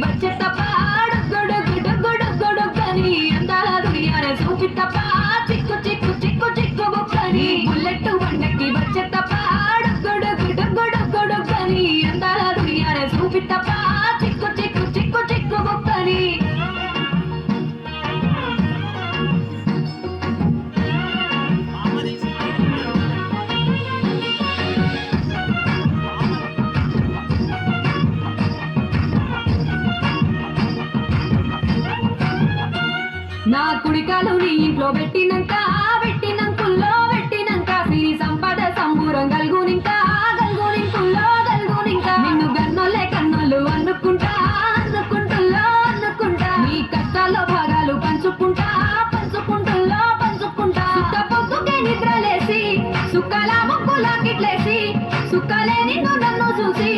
వచ్చే తప్ప డొగ్గుడొగ్గుడొగ్గుడొగ్గుడొగ్గని అందాల దునియానే చూపి తప్ప చిక్కు చిక్కు చిక్కు చిక్కు బుక్కని బుల్లెట్ బండకి వచ్చే తప్ప డొగ్గుడొగ్గుడొగ్గుడొగ్గుడొగ్గని అందాల దునియానే చూపి తప్ప చిక్కు చిక్కు చిక్కు చిక్కు బుక్కని నా కుడికాలు నీ ఇంట్లో పెట్టినంకుల్లో సిరి సంపద సంబూరం గల్గునింకా నిన్ను గన్నోలే కన్నోలు అనుకుంటా నీ కష్టాల్లో భాగాలు పంచుకుంటా సుక్క పొద్దుకే నిద్రలేసి సుక్కల ముక్కులా కిట్లేసి సుక్కలే నిన్ను నన్ను చూసి